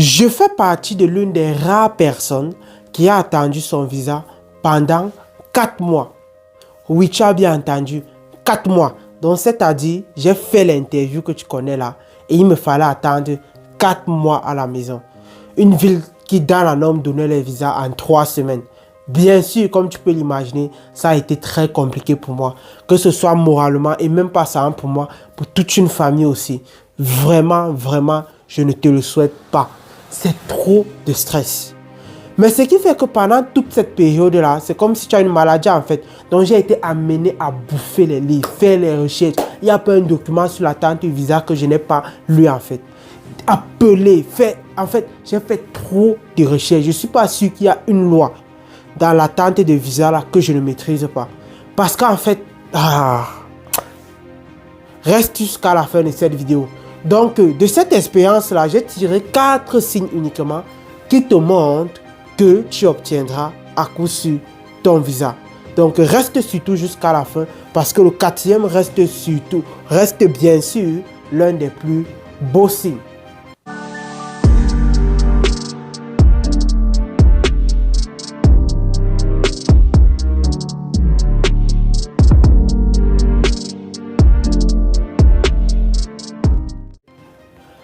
Je fais partie de l'une des rares personnes qui a attendu son visa pendant 4 mois. Oui, tu as bien entendu, 4 mois. Donc, c'est-à-dire, j'ai fait l'interview que tu connais là et il me fallait attendre 4 mois à la maison. Une ville qui, dans la norme, donnait les visas en 3 semaines. Bien sûr, comme tu peux l'imaginer, ça a été très compliqué pour moi. Que ce soit moralement et même pas ça pour moi, pour toute une famille aussi. Vraiment, vraiment, je ne te le souhaite pas. C'est trop de stress. Mais ce qui fait que pendant toute cette période-là, c'est comme si tu as une maladie en fait. Donc j'ai été amené à bouffer les livres, faire les recherches. Il n'y a pas un document sur l'attente du visa que je n'ai pas lu en fait. Appeler, faire... En fait, j'ai fait trop de recherches. Je ne suis pas sûr qu'il y a une loi dans l'attente de visa là que je ne maîtrise pas. Parce qu'en fait, reste jusqu'à la fin de cette vidéo. Donc, de cette expérience-là, j'ai tiré 4 signes uniquement qui te montrent que tu obtiendras à coup sûr ton visa. Donc, reste surtout jusqu'à la fin parce que le 4e reste bien sûr l'un des plus beaux signes.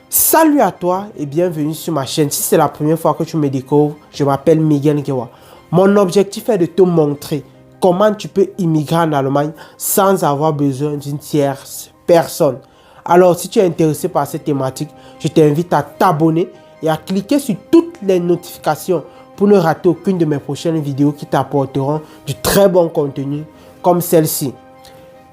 Salut à toi et bienvenue sur ma chaîne. Si c'est la première fois que tu me découvres, je m'appelle Miguel Ngewa. Mon objectif est de te montrer comment tu peux immigrer en Allemagne sans avoir besoin d'une tierce personne. Alors, si tu es intéressé par cette thématique, je t'invite à t'abonner et à cliquer sur toutes les notifications pour ne rater aucune de mes prochaines vidéos qui t'apporteront du très bon contenu comme celle-ci.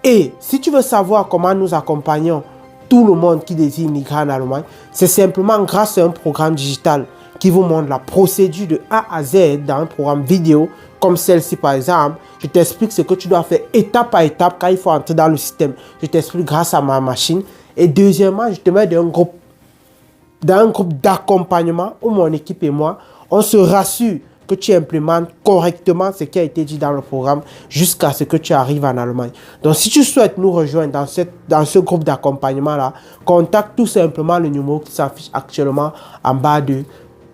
Et si tu veux savoir comment nous accompagnons tout le monde qui désire immigrer en Allemagne, c'est simplement grâce à un programme digital qui vous montre la procédure de A à Z dans un programme vidéo comme celle-ci par exemple. Je t'explique ce que tu dois faire étape par étape quand il faut entrer dans le système. Je t'explique grâce à ma machine. Et deuxièmement, je te mets dans un groupe d'accompagnement où mon équipe et moi, on se rassure que tu implémentes correctement ce qui a été dit dans le programme jusqu'à ce que tu arrives en Allemagne. Donc, si tu souhaites nous rejoindre dans ce groupe d'accompagnement-là, contacte tout simplement le numéro qui s'affiche actuellement en bas de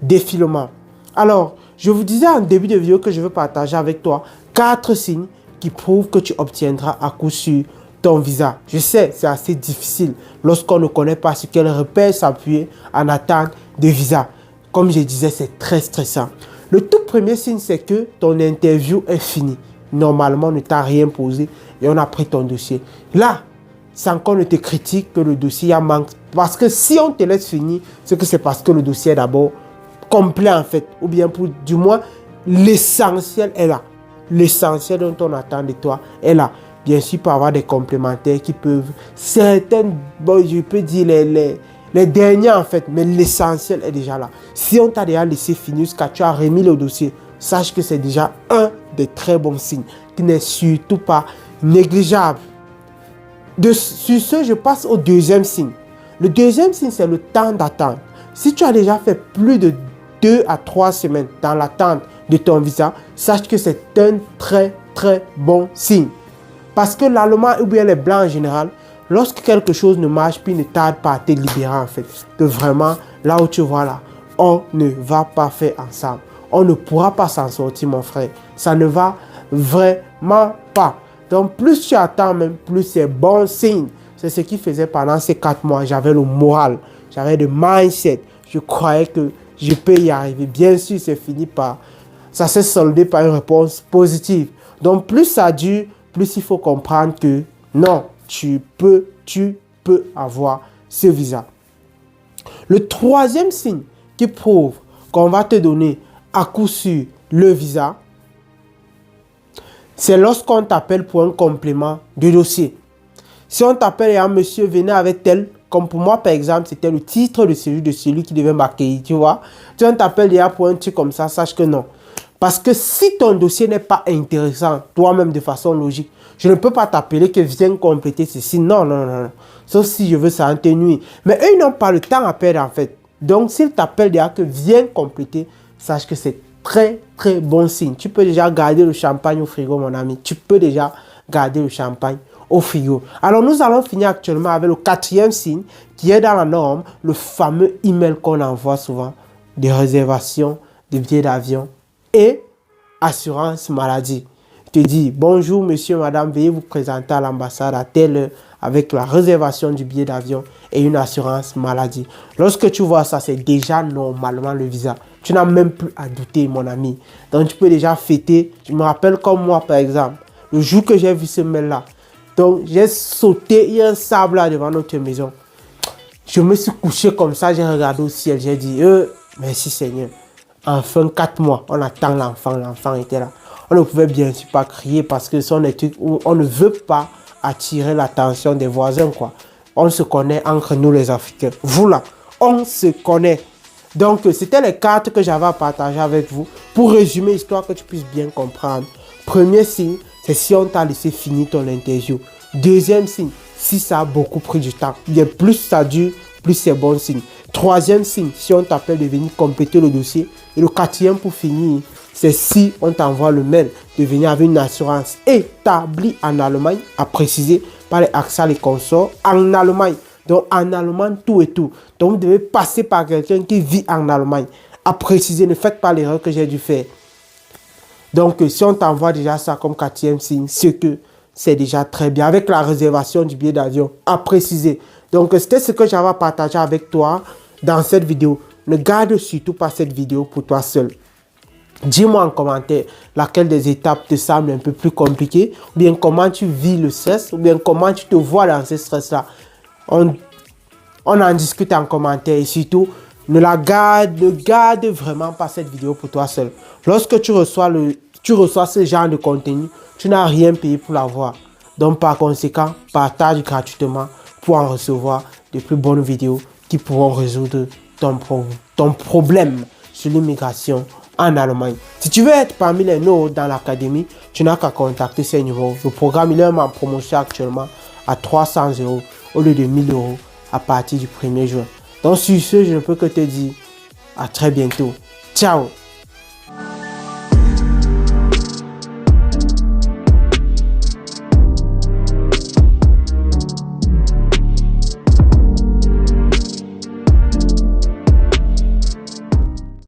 défilement. Alors, je vous disais en début de vidéo que je veux partager avec toi 4 signes qui prouvent que tu obtiendras à coup sûr ton visa. Je sais, c'est assez difficile lorsqu'on ne connaît pas sur quel repère s'appuyer en attente de visa. Comme je disais, c'est très stressant. Le tout premier signe, c'est que ton interview est finie. Normalement, on ne t'a rien posé et on a pris ton dossier. Là, sans qu'on ne te critique que le dossier a manque. Parce que si on te laisse finir, c'est que c'est parce que le dossier est d'abord complet en fait. Ou bien pour du moins, l'essentiel est là. L'essentiel dont on attend de toi est là. Bien sûr, il peut y avoir des complémentaires qui peuvent... Certaines, bon, je peux dire les derniers en fait, mais l'essentiel est déjà là. Si on t'a déjà laissé finir jusqu'à tu as remis le dossier, sache que c'est déjà un des très bons signes qui n'est surtout pas négligeable. Sur ce, je passe au deuxième signe. Le deuxième signe, c'est le temps d'attente. Si tu as déjà fait plus de 2 à 3 semaines dans l'attente de ton visa, sache que c'est un très très bon signe. Parce que l'Allemand ou bien les Blancs en général, lorsque quelque chose ne marche, puis ne tarde pas à te libérer en fait. Que vraiment, là où tu vois là, on ne va pas faire ensemble. On ne pourra pas s'en sortir mon frère. Ça ne va vraiment pas. Donc plus tu attends même, plus c'est bon signe. C'est ce qui faisait pendant ces 4 mois. J'avais le moral, j'avais le mindset. Je croyais que je peux y arriver. Bien sûr, c'est fini par... Ça s'est soldé par une réponse positive. Donc plus ça dure, plus il faut comprendre que non, tu peux avoir ce visa. Le troisième signe qui prouve qu'on va te donner à coup sûr le visa, c'est lorsqu'on t'appelle pour un complément de dossier. Si on t'appelle et un monsieur venait avec tel, comme pour moi par exemple, c'était le titre de celui qui devait m'accueillir, tu vois. Si on t'appelle déjà pour un truc comme ça, sache que non. Parce que si ton dossier n'est pas intéressant, toi-même de façon logique, je ne peux pas t'appeler que viens compléter ceci. Non, non, non, non. Sauf si je veux ça en te nuire. Mais eux, ils n'ont pas le temps à perdre en fait. Donc, s'ils t'appellent déjà que viens compléter, sache que c'est très, très bon signe. Tu peux déjà garder le champagne au frigo, mon ami. Tu peux déjà garder le champagne au frigo. Alors, nous allons finir actuellement avec le 4e signe qui est dans la norme, le fameux email qu'on envoie souvent de réservation de billets d'avion et assurance maladie. Je te dis, bonjour monsieur, madame, veuillez vous présenter à l'ambassade à telle heure avec la réservation du billet d'avion et une assurance maladie. Lorsque tu vois ça, c'est déjà normalement le visa. Tu n'as même plus à douter, mon ami. Donc, tu peux déjà fêter. Je me rappelle comme moi, par exemple, le jour que j'ai vu ce mail-là. Donc, j'ai sauté, il y a un sable là devant notre maison. Je me suis couché comme ça, j'ai regardé au ciel, j'ai dit, merci Seigneur. Enfin, 4 mois, on attend l'enfant, l'enfant était là. On ne pouvait bien sûr pas crier parce que ce sont des trucs où on ne veut pas attirer l'attention des voisins, quoi. On se connaît entre nous les Africains. Vous là, on se connaît. Donc, c'était les cartes que j'avais à partager avec vous. Pour résumer l'histoire, que tu puisses bien comprendre. Premier signe, c'est si on t'a laissé finir ton interview. Deuxième signe, si ça a beaucoup pris du temps. Bien, plus ça dure, plus c'est bon signe. Troisième signe, si on t'appelle de venir compléter le dossier. Et le quatrième pour finir, c'est si on t'envoie le mail de venir avec une assurance établie en Allemagne, à préciser par les AXA, les consorts, en Allemagne. Donc en Allemagne, tout et tout. Donc vous devez passer par quelqu'un qui vit en Allemagne. À préciser, ne faites pas l'erreur que j'ai dû faire. Donc si on t'envoie déjà ça comme quatrième signe, c'est que c'est déjà très bien. Avec la réservation du billet d'avion, à préciser. Donc c'était ce que j'avais partagé avec toi dans cette vidéo. Ne garde surtout pas cette vidéo pour toi seul. Dis-moi en commentaire laquelle des étapes te semble un peu plus compliquée, ou bien comment tu vis le stress, ou bien comment tu te vois dans ce stress-là. On en discute en commentaire et surtout, ne garde vraiment pas cette vidéo pour toi seul. Lorsque tu reçois ce genre de contenu, tu n'as rien payé pour l'avoir. Donc par conséquent, partage gratuitement pour en recevoir de plus bonnes vidéos qui pourront résoudre ton problème sur l'immigration en Allemagne. Si tu veux être parmi les nôtres dans l'académie, tu n'as qu'à contacter ces numéros. Le programme il est en promotion actuellement à 300 € au lieu de 1000 € à partir du 1er juin. Donc sur ce, je ne peux que te dire à très bientôt. Ciao!